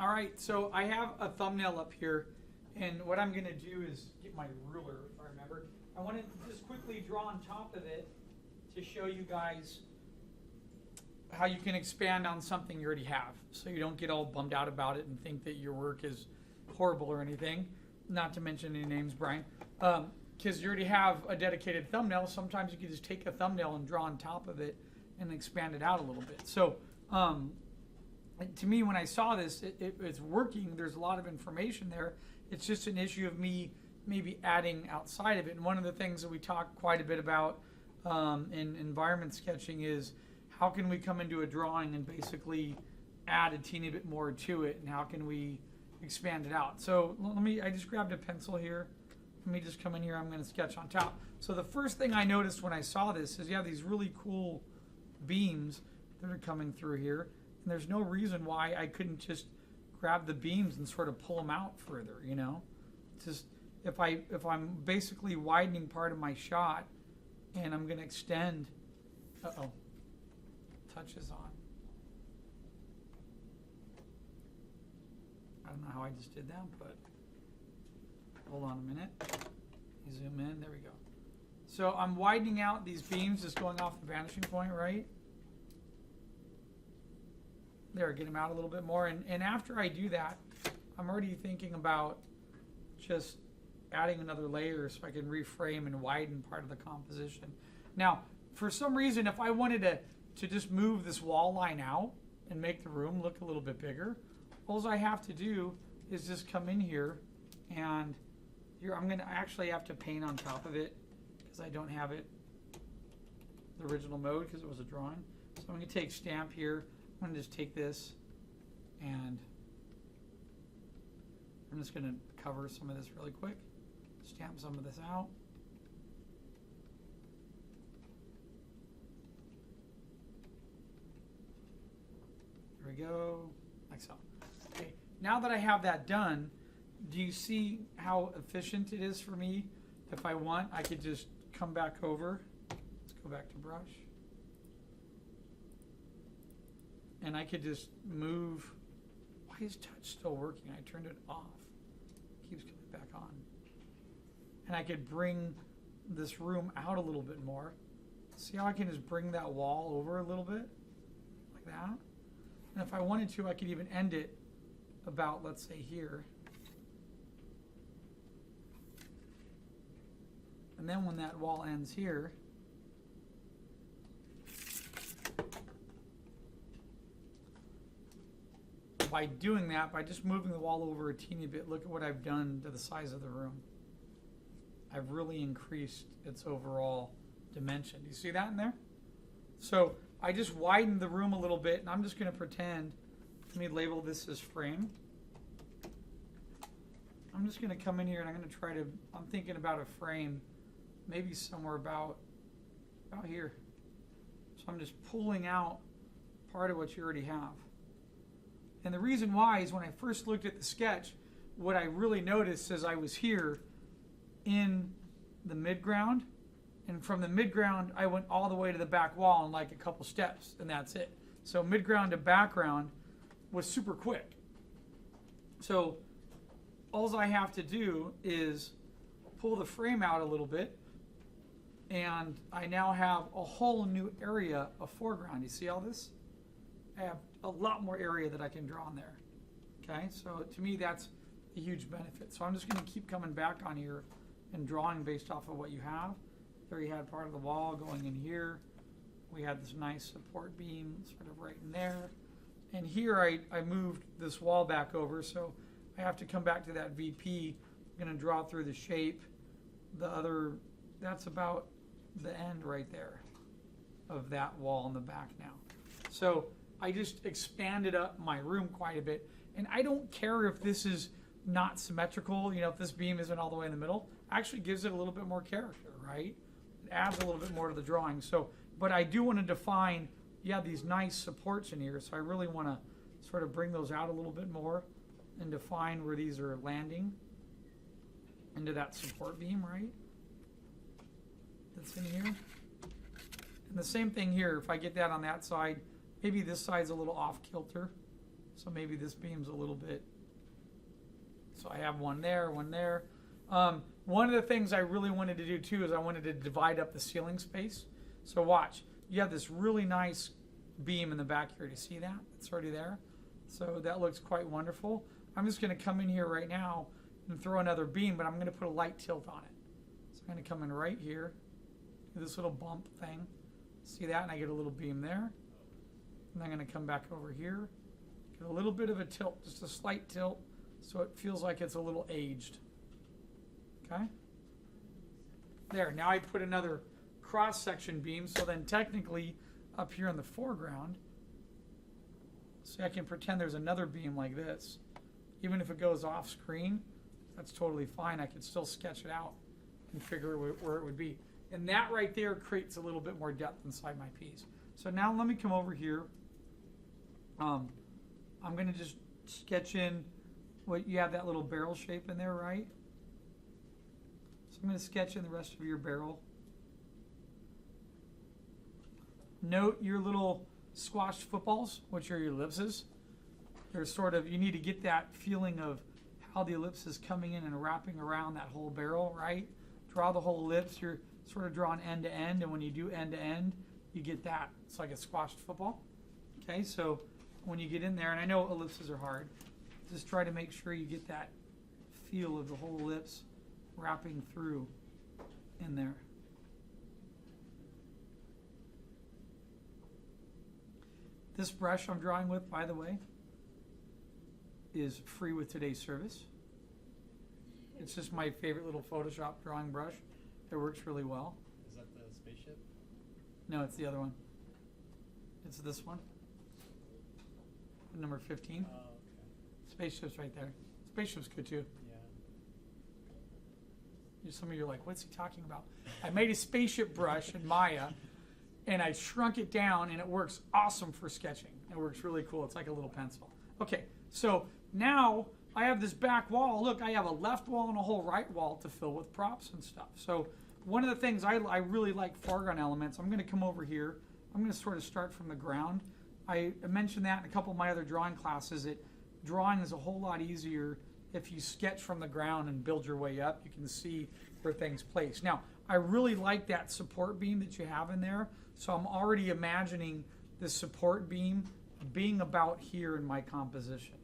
All right, so I have a thumbnail up here, and what I'm going to do is get my ruler, if I remember. I want to just quickly draw on top of it to show you guys how you can expand on something you already have, so you don't get all bummed out about it and think that your work is horrible or anything. Not to mention any names, Brian. Because you already have a dedicated thumbnail, sometimes you can just take a thumbnail and draw on top of it and expand it out a little bit. So to me, when I saw this, it's working. There's a lot of information there. It's just an issue of me maybe adding outside of it. And one of the things that we talk quite a bit about in environment sketching is how can we come into a drawing and basically add a teeny bit more to it, and how can we expand it out. So I just grabbed a pencil here. Let me just come in here. I'm going to sketch on top. So the first thing I noticed when I saw this is you have these really cool beams that are coming through here. And there's no reason why I couldn't just grab the beams and sort of pull them out further, you know? Just if I'm basically widening part of my shot and I'm going to extend, touches on. I don't know how I just did that, but hold on a minute. Zoom in, there we go. So I'm widening out these beams, just going off the vanishing point, right? There, get them out a little bit more. And after I do that, I'm already thinking about just adding another layer so I can reframe and widen part of the composition. Now, for some reason, if I wanted to just move this wall line out and make the room look a little bit bigger, all I have to do is just come in here, and here I'm going to actually have to paint on top of it because I don't have it the original mode because it was a drawing. So I'm going to take stamp here. I'm going to just take this, and I'm just going to cover some of this really quick. Stamp some of this out. There we go, like so. Okay, now that I have that done, do you see how efficient it is for me? If I want, I could just come back over. Let's go back to brush. And I could just move. Why is touch still working? I turned it off. It keeps coming back on. And I could bring this room out a little bit more. See how I can just bring that wall over a little bit? Like that. And if I wanted to, I could even end it about, let's say, here. And then when that wall ends here, by doing that, by just moving the wall over a teeny bit, look at what I've done to the size of the room. I've really increased its overall dimension. Do you see that in there? So I just widened the room a little bit, and I'm just going to pretend, let me label this as frame. I'm just going to come in here and I'm going to try to, I'm thinking about a frame, maybe somewhere about here. So I'm just pulling out part of what you already have. And the reason why is when I first looked at the sketch, what I really noticed is I was here in the midground, and from the midground I went all the way to the back wall in like a couple steps, and that's it. So midground to background was super quick. So all I have to do is pull the frame out a little bit, and I now have a whole new area of foreground. You see all this? I have a lot more area that I can draw on there. Okay, so to me that's a huge benefit. So I'm just going to keep coming back on here and drawing based off of what you have. There you had part of the wall going in here. We had this nice support beam sort of right in there. And here I moved this wall back over, so I have to come back to that VP. I'm going to draw through the shape. That's about the end right there of that wall in the back now. So I just expanded up my room quite a bit. And I don't care if this is not symmetrical, you know, if this beam isn't all the way in the middle. Actually gives it a little bit more character, right? It adds a little bit more to the drawing. So, but I do want to define, these nice supports in here. So I really want to sort of bring those out a little bit more and define where these are landing into that support beam, right? That's in here. And the same thing here, if I get that on that side, maybe this side's a little off kilter. So maybe this beam's a little bit, so I have one there, one there. One of the things I really wanted to do too is I wanted to divide up the ceiling space. So watch, you have this really nice beam in the back here. Do you see that? It's already there. So that looks quite wonderful. I'm just going to come in here right now and throw another beam, but I'm going to put a light tilt on it. So I'm going to come in right here, do this little bump thing. See that? And I get a little beam there. And I'm going to come back over here, get a little bit of a tilt, just a slight tilt, so it feels like it's a little aged. Okay? There, now I put another cross-section beam, so then technically up here in the foreground, see, I can pretend there's another beam like this. Even if it goes off screen, that's totally fine. I can still sketch it out and figure where it would be. And that right there creates a little bit more depth inside my piece. So now let me come over here. I'm going to just sketch in what you have, that little barrel shape in there, right? So I'm going to sketch in the rest of your barrel. Note your little squashed footballs, which are your ellipses. They're sort of, you need to get that feeling of how the ellipse is coming in and wrapping around that whole barrel, right? Draw the whole ellipse. You're sort of drawing end to end, and when you do end to end, you get that. It's like a squashed football. Okay, so when you get in there, and I know ellipses are hard, just try to make sure you get that feel of the whole ellipse wrapping through in there. This brush I'm drawing with, by the way, is free with today's service. It's just my favorite little Photoshop drawing brush. It works really well. Is that the spaceship? No, it's the other one. It's this one. Number 15. Oh, okay. Spaceship's right there. Spaceship's good too. Yeah. Some of you are like, what's he talking about? I made a spaceship brush in Maya, and I shrunk it down, and it works awesome for sketching. It works really cool. It's like a little pencil. Okay, so now I have this back wall. Look, I have a left wall and a whole right wall to fill with props and stuff. So one of the things I really like foreground elements, I'm going to come over here. I'm going to sort of start from the ground. I mentioned that in a couple of my other drawing classes, that drawing is a whole lot easier if you sketch from the ground and build your way up. You can see where things place. Now, I really like that support beam that you have in there, so I'm already imagining this support beam being about here in my composition.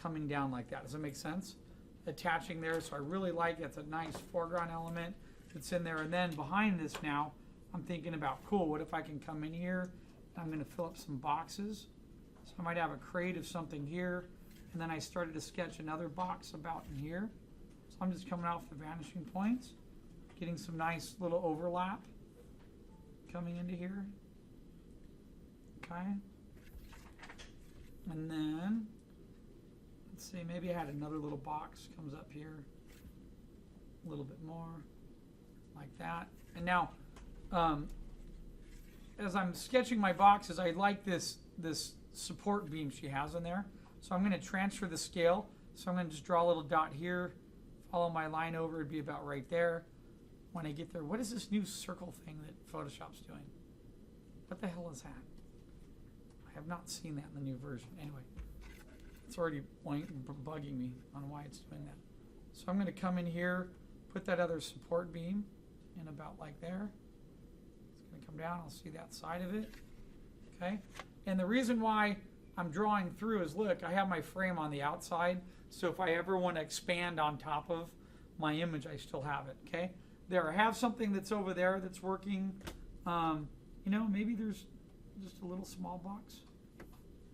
Coming down like that. Does that make sense? Attaching there, so I really like it. It's a nice foreground element that's in there. And then behind this now, I'm thinking about, cool, what if I can come in here? I'm going to fill up some boxes. So I might have a crate of something here, and then I started to sketch another box about in here. So I'm just coming off the vanishing points, getting some nice little overlap coming into here. Okay. And then, let's see, maybe I had another little box comes up here, a little bit more, like that. And now, as I'm sketching my boxes, I like this support beam she has in there. So I'm going to transfer the scale. So I'm going to just draw a little dot here, follow my line over, it'd be about right there. When I get there, what is this new circle thing that Photoshop's doing? What the hell is that? I have not seen that in the new version. Anyway, it's already bugging me on why it's doing that. So I'm going to come in here, put that other support beam in about like there. It's going to come down. I'll see that side of it. Okay. And the reason why I'm drawing through is, look, I have my frame on the outside. So if I ever want to expand on top of my image, I still have it. Okay. There, I have something that's over there that's working. You know, maybe there's just a little small box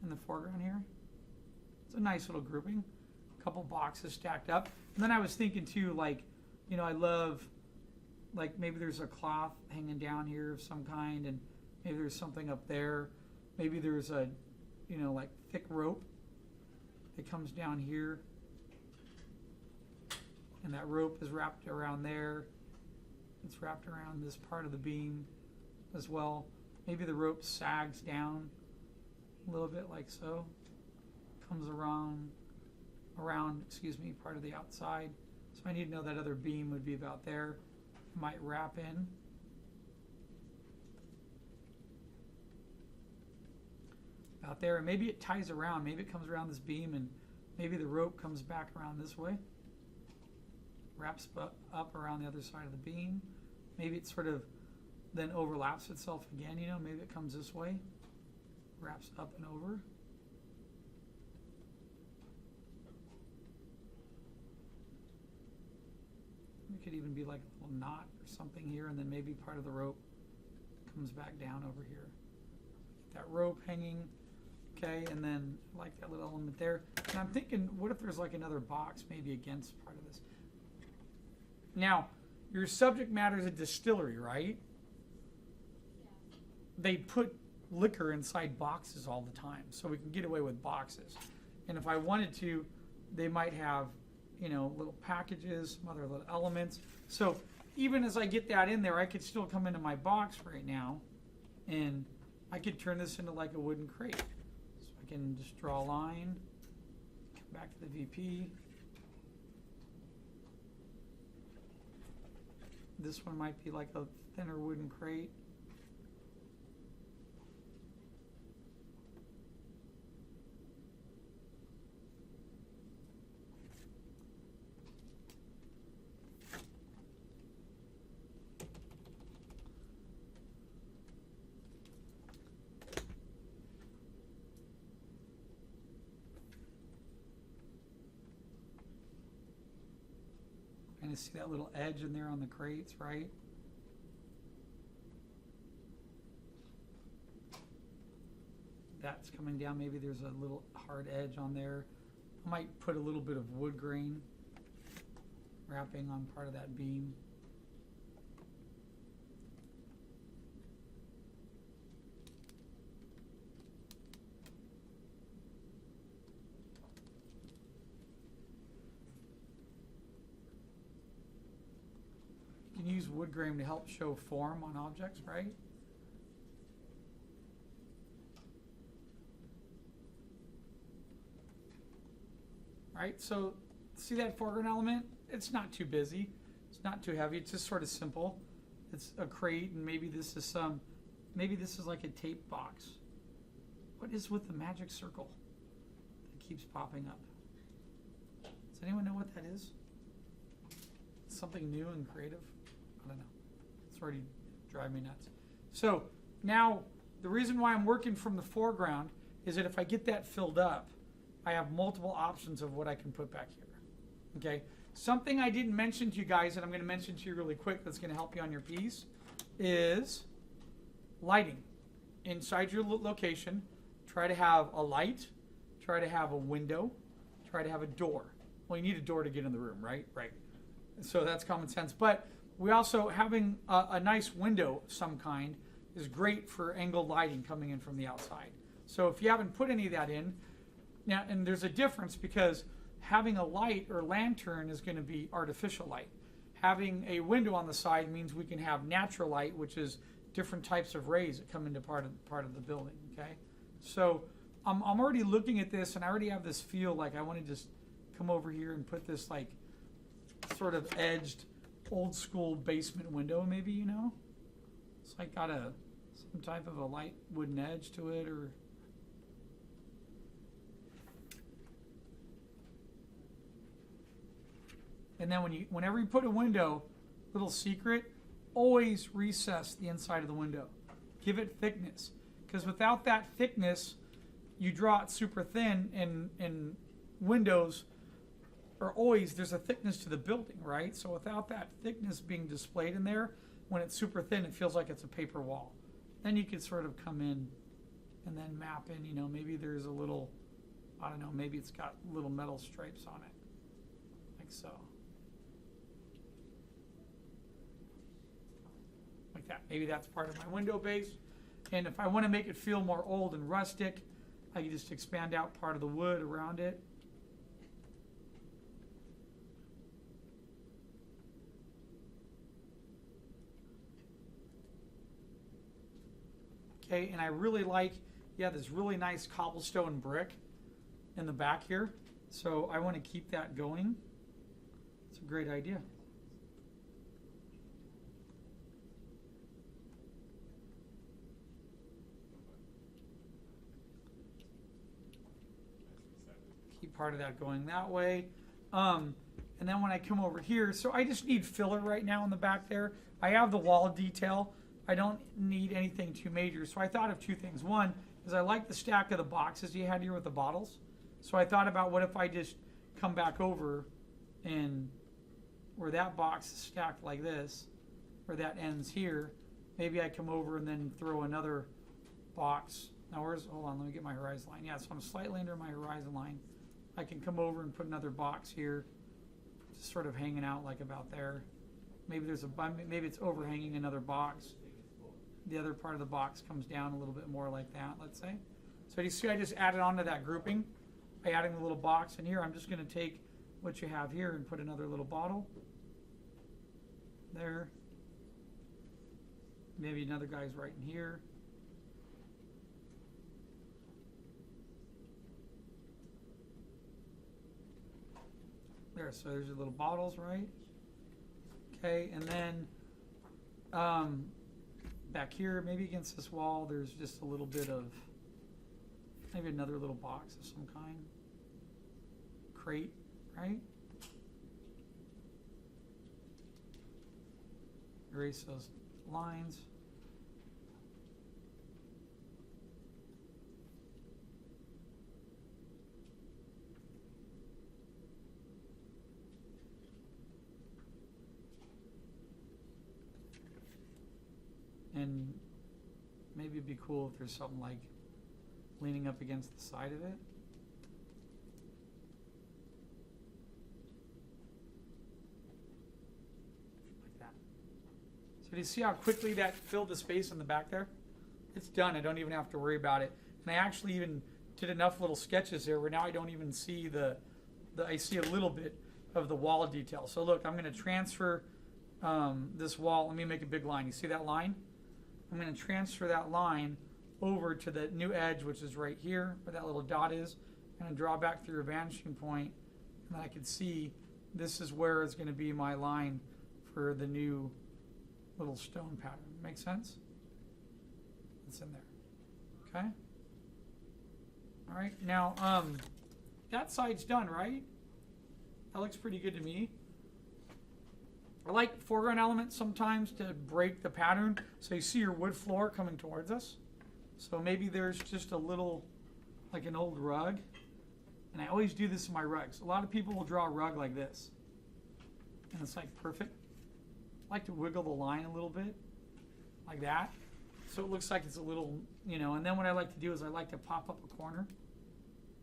in the foreground here. It's a nice little grouping. A couple boxes stacked up. And then I was thinking too, like, you know, I love, like, maybe there's a cloth hanging down here of some kind, and maybe there's something up there. Maybe there's a, you know, like thick rope that comes down here, and that rope is wrapped around there. It's wrapped around this part of the beam as well. Maybe the rope sags down a little bit like so. Comes around, part of the outside. So I need to know that other beam would be about there. Might wrap in. about there. And maybe it ties around. Maybe it comes around this beam, and maybe the rope comes back around this way. Wraps up around the other side of the beam. Maybe it sort of then overlaps itself again, you know. Maybe it comes this way. Wraps up and over. It could even be like a little knot or something here, and then maybe part of the rope comes back down over here. That rope hanging, okay, and then like that little element there. And I'm thinking, what if there's like another box maybe against part of this? Now, your subject matter is a distillery, right? Yeah. They put liquor inside boxes all the time, so we can get away with boxes. And if I wanted to, they might have, you know, little packages, some other little elements. So even as I get that in there, I could still come into my box right now, and I could turn this into like a wooden crate. So I can just draw a line, come back to the VP. This one might be like a thinner wooden crate. And see that little edge in there on the crates, right? That's coming down. Maybe there's a little hard edge on there. I might put a little bit of wood grain wrapping on part of that beam. You can use wood grain to help show form on objects, right? Right, so see that foreground element? It's not too busy. It's not too heavy. It's just sort of simple. It's a crate, and maybe this is like a tape box. What is with the magic circle that keeps popping up? Does anyone know what that is? Something new and creative? I don't know. It's already driving me nuts. So now the reason why I'm working from the foreground is that if I get that filled up, I have multiple options of what I can put back here. Okay? Something I didn't mention to you guys that I'm going to mention to you really quick that's going to help you on your piece is lighting. Inside your location, try to have a light, try to have a window, try to have a door. Well, you need a door to get in the room, right? Right. So that's common sense. But we also, having a nice window of some kind is great for angled lighting coming in from the outside. So if you haven't put any of that in, now, and there's a difference because having a light or lantern is going to be artificial light. Having a window on the side means we can have natural light, which is different types of rays that come into part of the building. Okay, so I'm already looking at this, and I already have this feel like I want to just come over here and put this like sort of edged, old school basement window, maybe, you know. It's like got some type of a light wooden edge to it, or. And then whenever you put a window, little secret, always recess the inside of the window. Give it thickness. Because without that thickness, you draw it super thin, and windows are always, there's a thickness to the building, right? So without that thickness being displayed in there, when it's super thin, it feels like it's a paper wall. Then you could sort of come in and then map in, you know, maybe there's a little, I don't know, maybe it's got little metal stripes on it, like so. Like that. Maybe that's part of my window base. And if I want to make it feel more old and rustic, I can just expand out part of the wood around it. Okay, and I really like, this really nice cobblestone brick in the back here. So I want to keep that going. It's a great idea. part of that going that way. And then when I come over here, so I just need filler right now in the back there. I have the wall detail. I don't need anything too major. So I thought of two things. One is I like the stack of the boxes you had here with the bottles. So I thought about what if I just come back over and where that box is stacked like this, where that ends here, maybe I come over and then throw another box. Now hold on, let me get my horizon line. Yeah, so I'm slightly under my horizon line. I can come over and put another box here, just sort of hanging out like about there. Maybe maybe it's overhanging another box. The other part of the box comes down a little bit more like that, let's say. So you see I just added onto that grouping by adding the little box in here. I'm just going to take what you have here and put another little bottle there. Maybe another guy's right in here. There, so there's your little bottles, right? Okay, and then back here, maybe against this wall, there's just a little bit of, maybe another little box of some kind. Crate, right? Erase those lines. And maybe it'd be cool if there's something like leaning up against the side of it. Like that. So do you see how quickly that filled the space in the back there? It's done. I don't even have to worry about it. And I actually even did enough little sketches there where now I don't even see I see a little bit of the wall detail. So look, I'm going to transfer this wall. Let me make a big line. You see that line? I'm going to transfer that line over to the new edge, which is right here, where that little dot is. I'm going to draw back through a vanishing point, and then I can see this is where it's going to be my line for the new little stone pattern. Make sense? It's in there. Okay? All right, now that side's done, right? That looks pretty good to me. I like foreground elements sometimes to break the pattern. So you see your wood floor coming towards us. So maybe there's just a little, like an old rug. And I always do this in my rugs. A lot of people will draw a rug like this. And it's like perfect. I like to wiggle the line a little bit, like that. So it looks like it's a little, and then what I like to do is I like to pop up a corner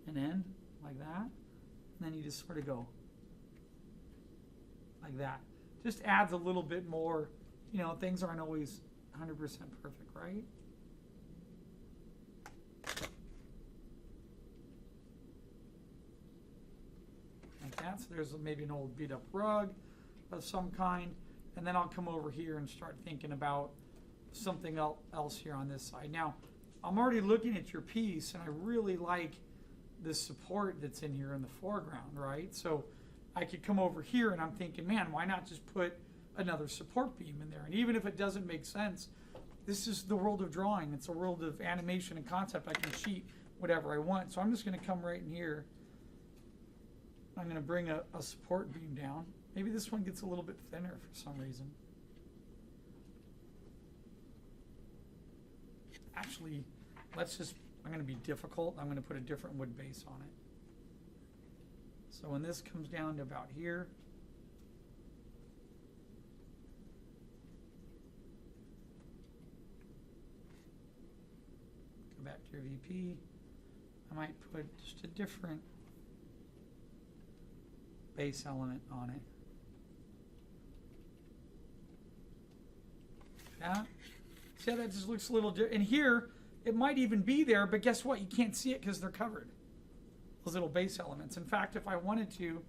and end, like that. And then you just sort of go like that. Just adds a little bit more, things aren't always 100% perfect, right? Like that. So there's maybe an old beat up rug of some kind. And then I'll come over here and start thinking about something else here on this side. Now, I'm already looking at your piece, and I really like this support that's in here in the foreground, right? So I could come over here and I'm thinking, man, why not just put another support beam in there? And even if it doesn't make sense, this is the world of drawing. It's a world of animation and concept. I can cheat whatever I want. So I'm just going to come right in here. I'm going to bring a support beam down. Maybe this one gets a little bit thinner for some reason. Actually, I'm going to be difficult. I'm going to put a different wood base on it. So when this comes down to about here, go back to your VP. I might put just a different base element on it. Yeah. See how that just looks a little different? And here, it might even be there, but guess what? You can't see it because they're covered. Those little base elements. In fact, if I wanted to,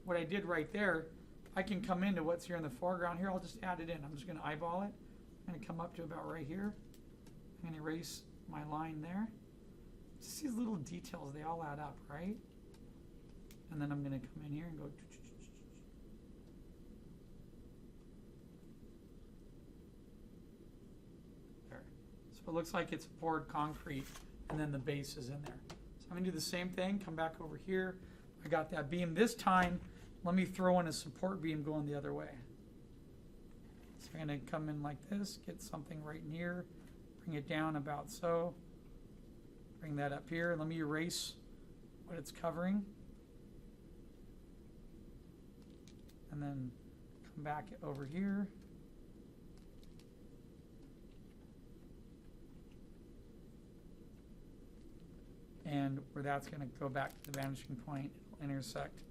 what I did right there, I can come into what's here in the foreground. Here, I'll just add it in. I'm just going to eyeball it. I'm going to come up to about right here. I'm going to erase my line there. Just these little details, they all add up, right? And then I'm going to come in here and go. There. So it looks like it's poured concrete, and then the base is in there. So I'm going to do the same thing, come back over here. I got that beam. This time, let me throw in a support beam going the other way. So I'm going to come in like this, get something right in here, bring it down about so. Bring that up here. Let me erase what it's covering. And then come back over here. And where that's going to go back to the vanishing point, it'll intersect.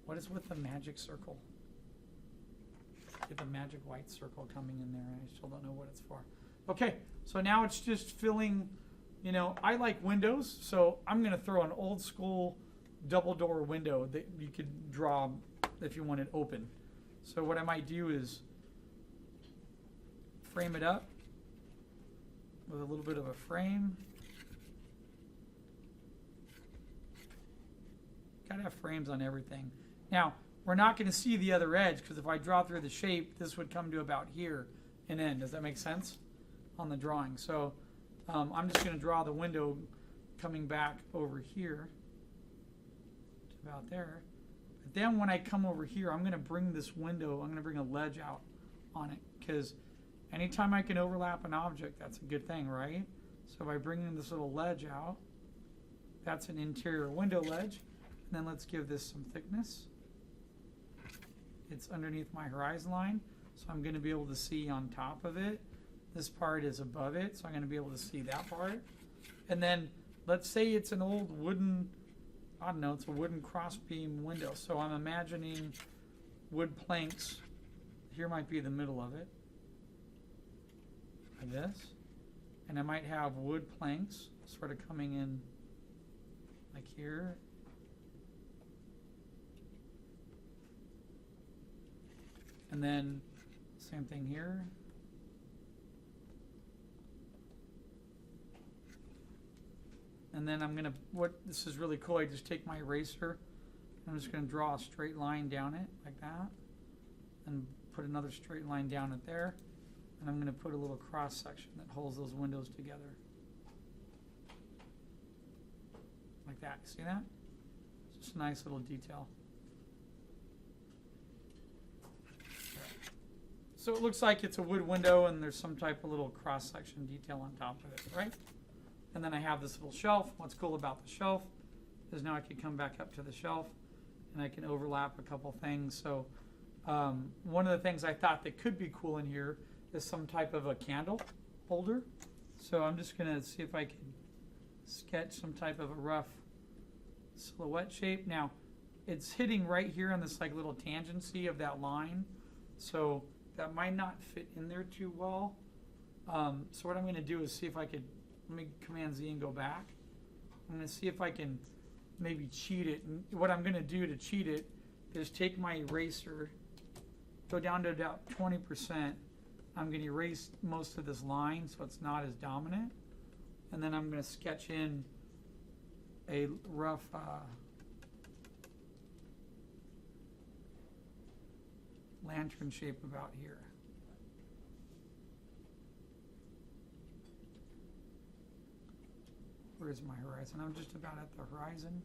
What is with the magic circle? Get the magic white circle coming in there, and I still don't know what it's for. Okay, so now it's just filling, you know, I like windows, so I'm going to throw an old school double door window that you could draw if you want it open. So what I might do is frame it up with a little bit of a frame. Gotta have frames on everything. Now, we're not going to see the other edge because if I draw through the shape, this would come to about here and end. Does that make sense on the drawing? So I'm just going to draw the window coming back over here to about there. But then when I come over here, I'm going to bring this window, I'm going to bring a ledge out on it because anytime I can overlap an object, that's a good thing, right? So by bringing this little ledge out, that's an interior window ledge. And then let's give this some thickness. It's underneath my horizon line, so I'm going to be able to see on top of it. This part is above it, so I'm going to be able to see that part. And then let's say it's an old wooden, I don't know, it's a wooden crossbeam window. So I'm imagining wood planks. Here might be the middle of it, like this. And I might have wood planks sort of coming in like here. And then same thing here. And then I'm gonna, this is really cool, I just take my eraser, I'm just gonna draw a straight line down it, like that. And put another straight line down it there. And I'm gonna put a little cross section that holds those windows together. Like that, see that? It's just a nice little detail. So it looks like it's a wood window and there's some type of little cross-section detail on top of it, right? And then I have this little shelf. What's cool about the shelf is now I can come back up to the shelf and I can overlap a couple things. So one of the things I thought that could be cool in here is some type of a candle holder. So I'm just going to see if I can sketch some type of a rough silhouette shape. Now, it's hitting right here on this like little tangency of that line. So that might not fit in there too well. So what I'm going to do is see if I could, let me Command Z and go back. I'm going to see if I can maybe cheat it. And what I'm going to do to cheat it is take my eraser, go down to about 20%. I'm going to erase most of this line so it's not as dominant. And then I'm going to sketch in a rough lantern shape about here. Where's my horizon? I'm just about at the horizon.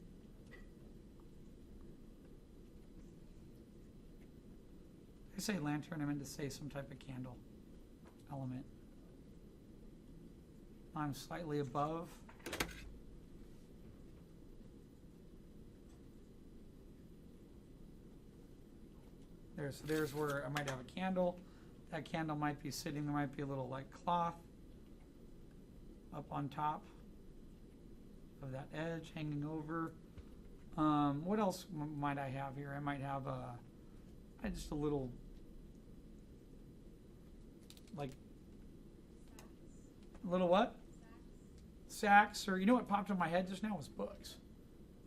I say lantern, I meant to say some type of candle element. I'm slightly above. So there's where I might have a candle. That candle might be sitting, there might be a little like cloth up on top of that edge hanging over. What else might I have here? I might have just a little like a little what? Sacks, or you know what popped in my head just now was books.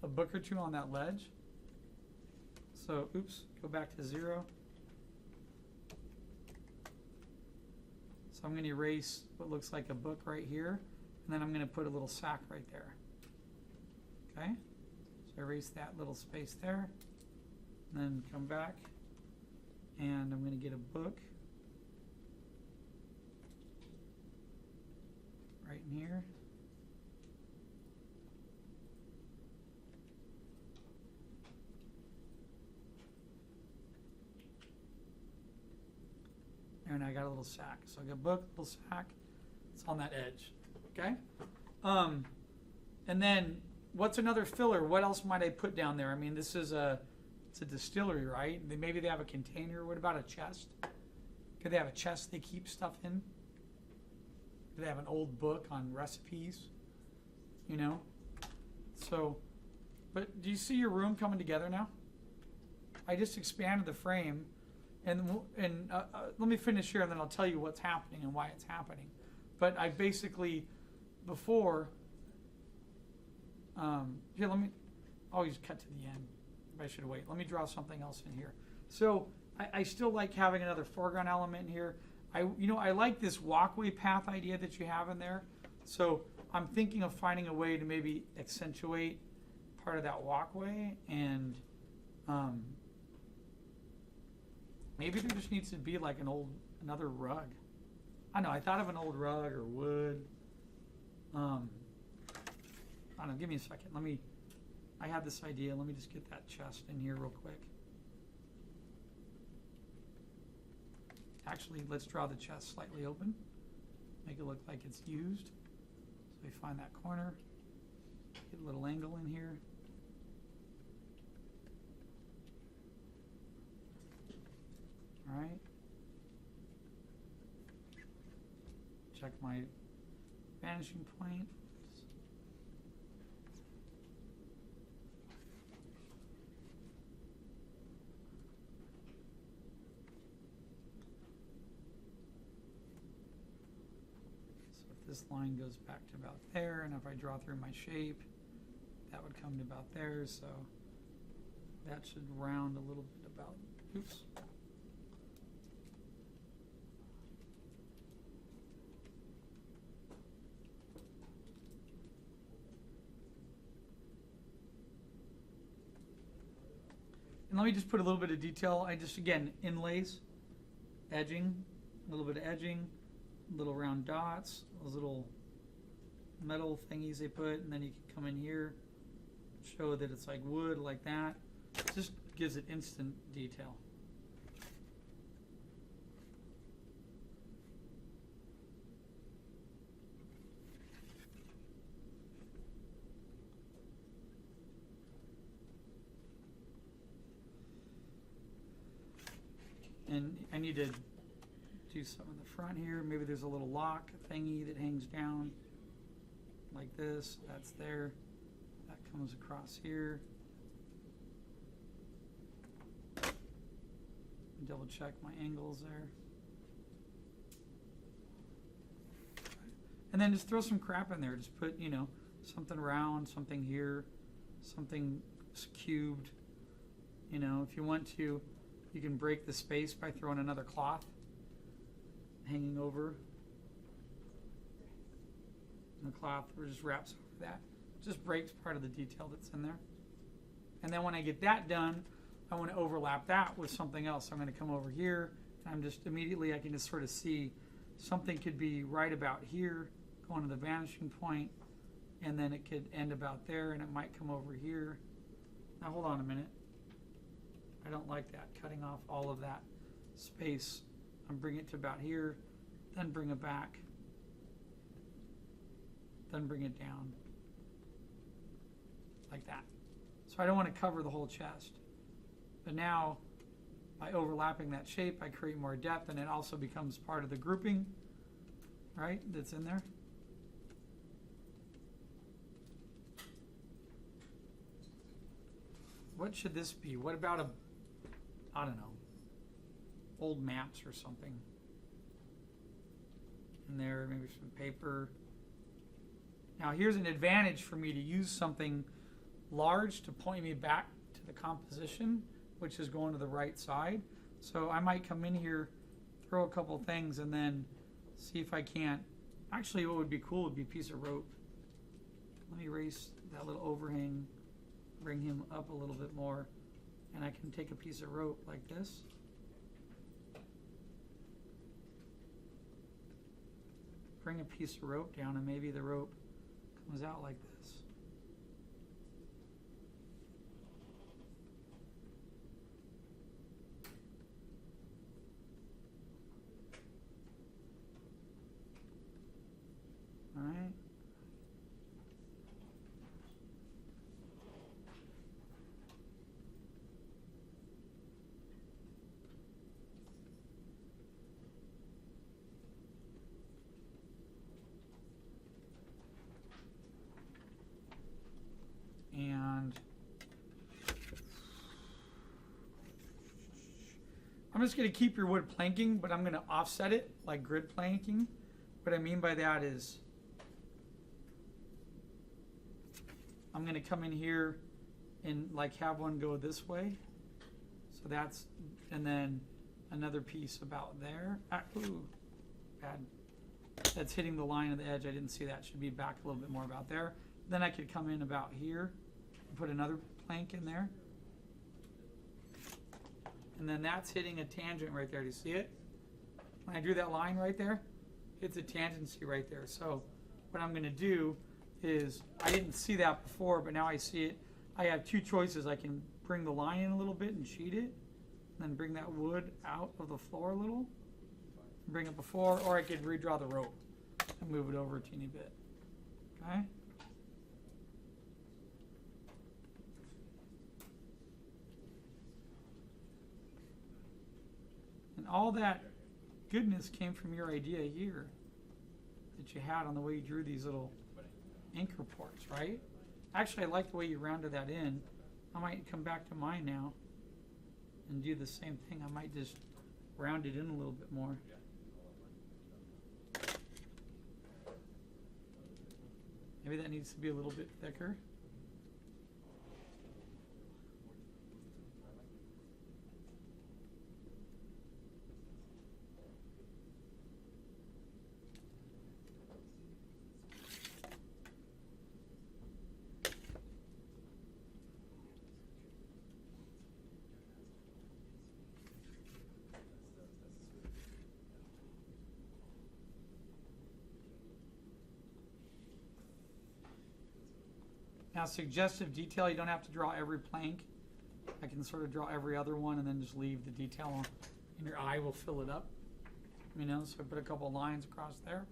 A book or two on that ledge. So, oops, go back to 0. So I'm going to erase what looks like a book right here, and then I'm going to put a little sack right there. Okay? So erase that little space there, and then come back, and I'm going to get a book right in here. got a little sack. So I got book, little sack. It's on that edge. Okay. And then what's another filler? What else might I put down there? I mean, it's a distillery, right? Maybe they have a container. What about a chest? Could they have a chest they keep stuff in? Could they have an old book on recipes? You know? So, but do you see your room coming together now? I just expanded the frame, and let me finish here, and then I'll tell you what's happening and why it's happening. But I basically, before, here, let me always cut to the end. I should wait. Let me draw something else in here. So I still like having another foreground element in here. I like this walkway path idea that you have in there. So I'm thinking of finding a way to maybe accentuate part of that walkway, and maybe there just needs to be like another rug. I don't know. I thought of an old rug or wood. I don't know. Give me a second. I had this idea. Let me just get that chest in here real quick. Actually, let's draw the chest slightly open. Make it look like it's used. So we find that corner. Get a little angle in here. All right. Check my vanishing point. This line goes back to about there, and if I draw through my shape, that would come to about there, so that should round a little bit about, oops. And let me just put a little bit of detail. Again, inlays, edging, a little bit of edging, little round dots, those little metal thingies they put, and then you can come in here, show that it's like wood, like that. It just gives it instant detail. And I need to do some in the front here. Maybe there's a little lock thingy that hangs down like this. That's there. That comes across here. Double check my angles there. And then just throw some crap in there. Just put, something round, something here, something cubed. If you want to, you can break the space by throwing another cloth hanging over. And the cloth just wraps over that. Just breaks part of the detail that's in there. And then when I get that done, I want to overlap that with something else. I'm going to come over here, and I'm just immediately, I can just sort of see something could be right about here, going to the vanishing point, and then it could end about there, and it might come over here. Now hold on a minute. I don't like that, cutting off all of that space. I'm bring it to about here, then bring it back, then bring it down, like that. So I don't want to cover the whole chest. But now, by overlapping that shape, I create more depth, and it also becomes part of the grouping, right, that's in there. What should this be? What about I don't know, old maps or something in there, maybe some paper. Now here's an advantage for me to use something large to point me back to the composition, which is going to the right side. So I might come in here, throw a couple things, and then see if I can't. Actually, what would be cool would be a piece of rope. Let me erase that little overhang, bring him up a little bit more, and I can take a piece of rope like this. Bring a piece of rope down, and maybe the rope comes out like this. I'm just going to keep your wood planking, but I'm going to offset it like grid planking. What I mean by that is I'm going to come in here and like have one go this way. So that's, and then another piece about there. Ooh, bad. That's hitting the line of the edge. I didn't see that. Should be back a little bit more about there. Then I could come in about here and put another plank in there. And then that's hitting a tangent right there. Do you see it? When I drew that line right there, it's a tangency right there. So what I'm going to do is, I didn't see that before, but now I see it. I have two choices. I can bring the line in a little bit and sheet it, and then bring that wood out of the floor a little, and bring it before, or I could redraw the rope and move it over a teeny bit. Okay? And all that goodness came from your idea here that you had on the way you drew these little anchor ports, right? Actually, I like the way you rounded that in. I might come back to mine now and do the same thing. I might just round it in a little bit more. Maybe that needs to be a little bit thicker. Now, suggestive detail, you don't have to draw every plank. I can sort of draw every other one and then just leave the detail on, and your eye will fill it up. You know, so I put a couple lines across there.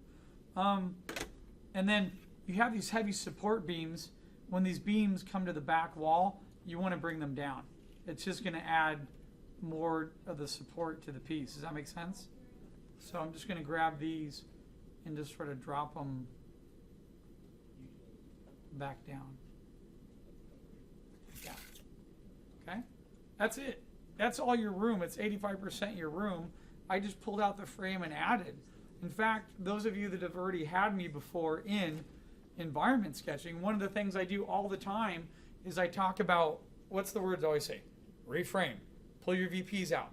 And then you have these heavy support beams. When these beams come to the back wall, you want to bring them down. It's just going to add more of the support to the piece. Does that make sense? So I'm just going to grab these and just sort of drop them back down. Yeah. Okay? That's it. That's all your room. It's 85% your room. I just pulled out the frame and added. In fact, those of you that have already had me before in environment sketching, one of the things I do all the time is I talk about, what's the words I always say? Reframe. Pull your VPs out.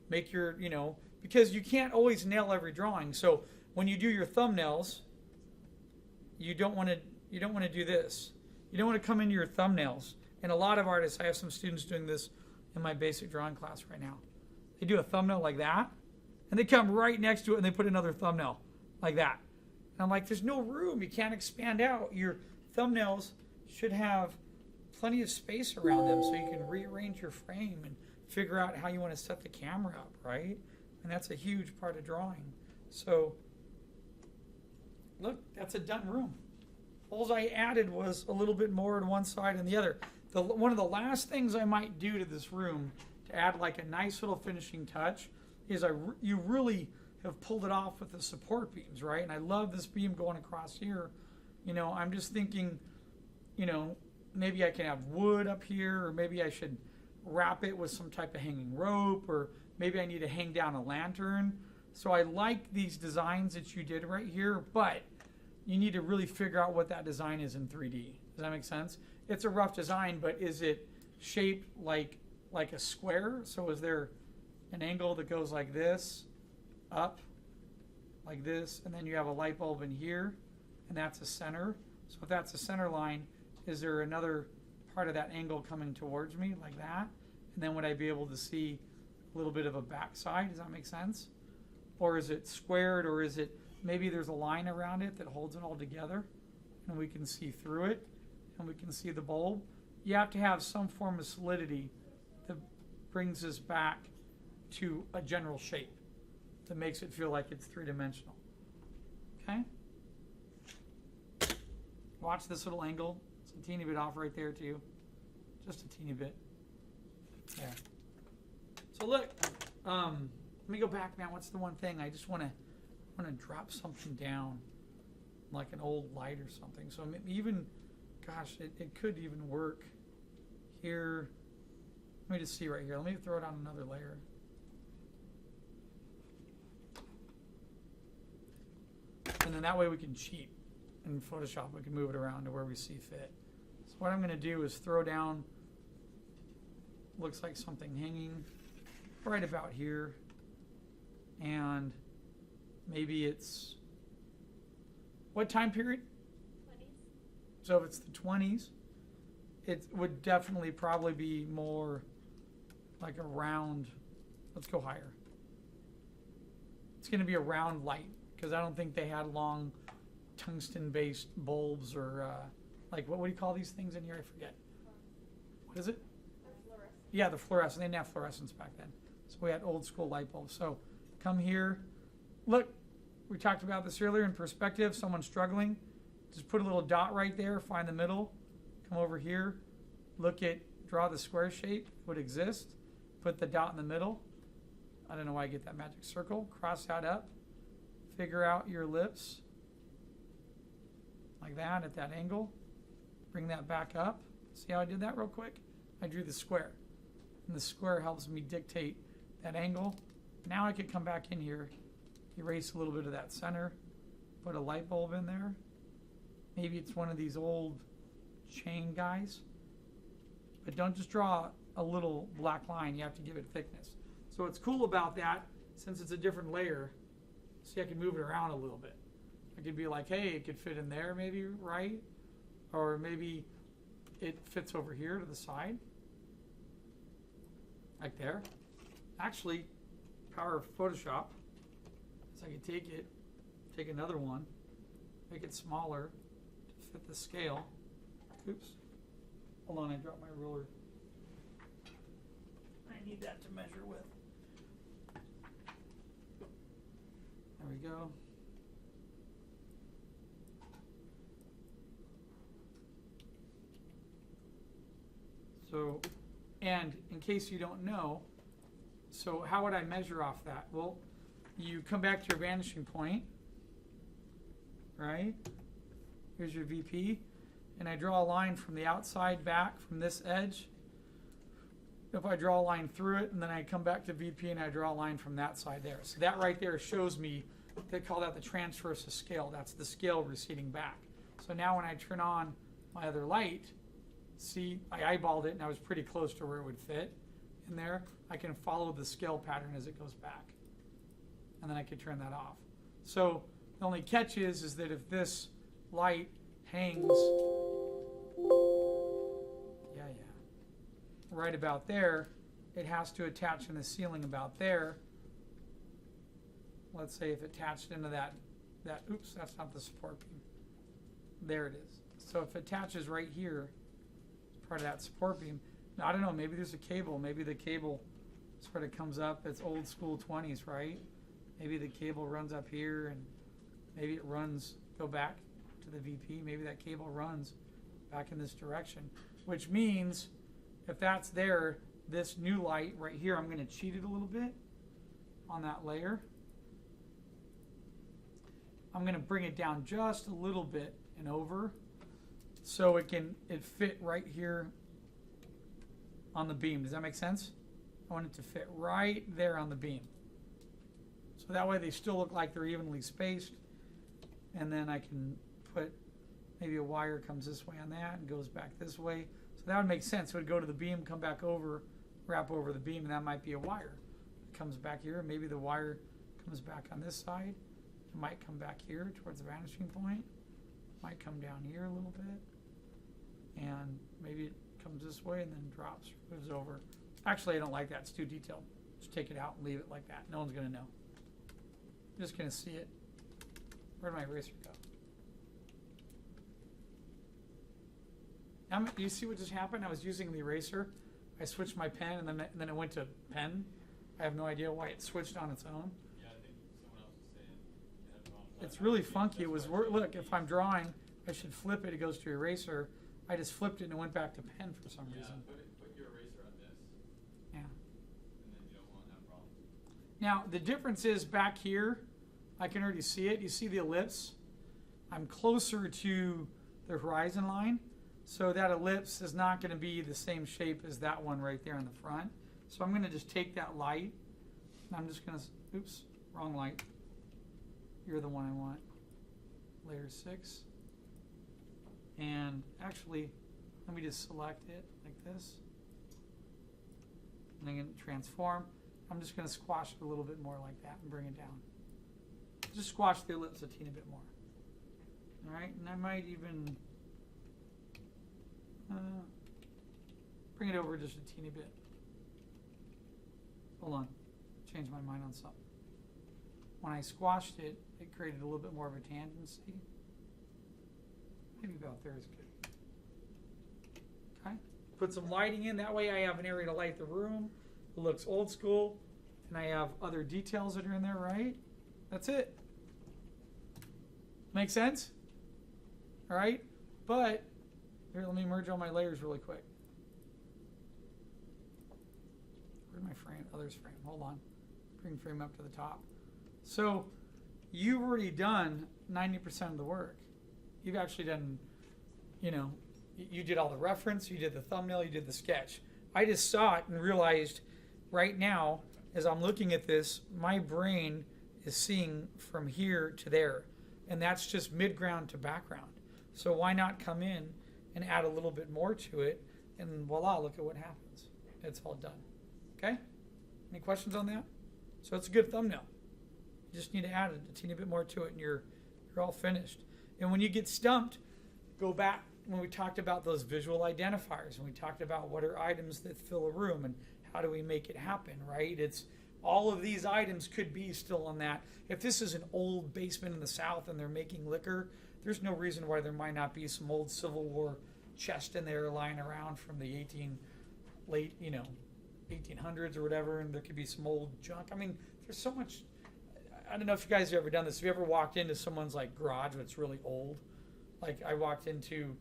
Make your, you know, because you can't always nail every drawing. So when you do your thumbnails, you don't want to do this. You don't want to come into your thumbnails. And a lot of artists, I have some students doing this in my basic drawing class right now. They do a thumbnail like that, and they come right next to it and they put another thumbnail like that. And I'm like, there's no room. You can't expand out. Your thumbnails should have plenty of space around them so you can rearrange your frame and figure out how you want to set the camera up, right? And that's a huge part of drawing. So, look, that's a done room. All I added was a little bit more on one side and the other. One of the last things I might do to this room to add like a nice little finishing touch is you really have pulled it off with the support beams, right? And I love this beam going across here. You know, I'm just thinking, you know, maybe I can have wood up here, or maybe I should wrap it with some type of hanging rope, or maybe I need to hang down a lantern. So I like these designs that you did right here, but you need to really figure out what that design is in 3D. Does that make sense? It's a rough design, but is it shaped like a square? So is there an angle that goes like this, up, like this, and then you have a light bulb in here, and that's a center. So if that's a center line, is there another part of that angle coming towards me like that? And then would I be able to see a little bit of a backside? Does that make sense? Or is it squared, or is it maybe there's a line around it that holds it all together and we can see through it and we can see the bulb? You have to have some form of solidity that brings us back to a general shape that makes it feel like it's three-dimensional. Okay? Watch this little angle. It's a teeny bit off right there too. Just a teeny bit. There. So look, let me go back now. What's the one thing? I just want to drop something down, like an old light or something. So even, gosh, it could even work here. Let me just see right here. Let me throw it on another layer. and then that way we can cheat in Photoshop. We can move it around to where we see fit. So what I'm going to do is throw down, looks like something hanging right about here, and maybe it's, what time period? 20s. So if it's the 20s, it would definitely probably be more like a round, let's go higher. It's going to be a round light, because I don't think they had long tungsten-based bulbs or like, what do you call these things in here? I forget. What is it? They're fluorescent. Yeah, the fluorescent. They didn't have fluorescents back then. So we had old school light bulbs. So come here. Look, we talked about this earlier in perspective. Someone struggling. Just put a little dot right there. Find the middle. Come over here. Look at, draw the square shape. Would exist. Put the dot in the middle. I don't know why I get that magic circle. Cross that up. Figure out your ellipse. Like that at that angle. Bring that back up. See how I did that real quick? I drew the square. And the square helps me dictate that angle. Now I could come back in here, erase a little bit of that center, put a light bulb in there. Maybe it's one of these old chain guys. But don't just draw a little black line, you have to give it thickness. So what's cool about that, since it's a different layer, see I can move it around a little bit. I could be like, hey, it could fit in there maybe, right? Or maybe it fits over here to the side. Like there. Actually, power of Photoshop. So I could take another one, make it smaller to fit the scale. Oops. Hold on, I dropped my ruler. I need that to measure with. There we go. So, and in case you don't know, so how would I measure off that? Well, you come back to your vanishing point, right? Here's your VP, and I draw a line from the outside back from this edge. If I draw a line through it, and then I come back to VP and I draw a line from that side there. So that right there shows me, they call that the transverse of scale. That's the scale receding back. So now when I turn on my other light, see, I eyeballed it and I was pretty close to where it would fit in there. I can follow the scale pattern as it goes back. And then I could turn that off. So the only catch is that if this light hangs, right about there, it has to attach in the ceiling about there. Let's say if it attached into that, oops, that's not the support beam. There it is. So if it attaches right here, part of that support beam. Now, I don't know, maybe there's a cable. Maybe the cable sort of comes up. It's old school 20s, right? Maybe the cable runs up here, and maybe it runs, go back to the VP. Maybe that cable runs back in this direction, which means if that's there, this new light right here, I'm going to cheat it a little bit on that layer. I'm going to bring it down just a little bit and over, so it fit right here on the beam. Does that make sense? I want it to fit right there on the beam. So that way they still look like they're evenly spaced. And then I can put, maybe a wire comes this way on that and goes back this way. So that would make sense. It would go to the beam, come back over, wrap over the beam, and that might be a wire. It comes back here. Maybe the wire comes back on this side. It might come back here towards the vanishing point. Might come down here a little bit. And maybe it comes this way and then drops, moves over. Actually, I don't like that. It's too detailed. Just take it out and leave it like that. No one's going to know. I'm just going to see it. Where'd my eraser go? Do you see what just happened? I was using the eraser. I switched my pen, and then it went to pen. I have no idea why it switched on its own. Yeah, I think someone else was saying it had the wrong button. It's really funky. It was look, if I'm drawing, I should flip it. It goes to eraser. I just flipped it and it went back to pen for some reason. Put your eraser on this, Yeah. and then you don't want to have problems. Now the difference is back here, I can already see it. You see the ellipse? I'm closer to the horizon line, so that ellipse is not going to be the same shape as that one right there in the front. So I'm going to just take that light, and I'm just going to, oops, wrong light. You're the one I want. layer 6. And actually, let me just select it like this. And then transform. I'm just going to squash it a little bit more like that and bring it down. Just squash the ellipse a teeny bit more. All right, and I might even bring it over just a teeny bit. Hold on, change my mind on something. When I squashed it, it created a little bit more of a tangency. Maybe about there is good. Okay, put some lighting in. That way I have an area to light the room. It looks old school, and I have other details that are in there, right? That's it. Make sense? All right, but here, let me merge all my layers really quick. Where's my frame? Others frame. Hold on. Bring frame up to the top. So you've already done 90% of the work. You've actually done, you know, you did all the reference, you did the thumbnail, you did the sketch. I just saw it and realized right now, as I'm looking at this, my brain is seeing from here to there. And that's just midground to background. So why not come in and add a little bit more to it, and voila, look at what happens. It's all done. Okay? Any questions on that? So it's a good thumbnail. You just need to add a teeny bit more to it, and you're all finished. And when you get stumped, go back when we talked about those visual identifiers, and we talked about what are items that fill a room, and how do we make it happen, right? It's all of these items could be still on that. If this is an old basement in the South and they're making liquor, there's no reason why there might not be some old Civil War chest in there lying around from the 1800s or whatever, and there could be some old junk. I mean, there's so much. I don't know if you guys have ever done this. Have you ever walked into someone's like garage that's really old? Like I walked into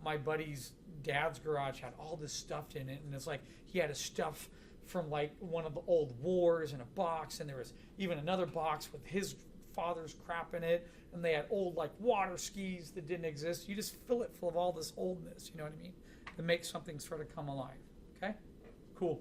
my buddy's dad's garage, had all this stuff in it, and it's like he had his stuff from like one of the old wars in a box, and there was even another box with his father's crap in it, and they had old like water skis that didn't exist. You just fill it full of all this oldness, you know what I mean, to make something sort of come alive. Okay, cool.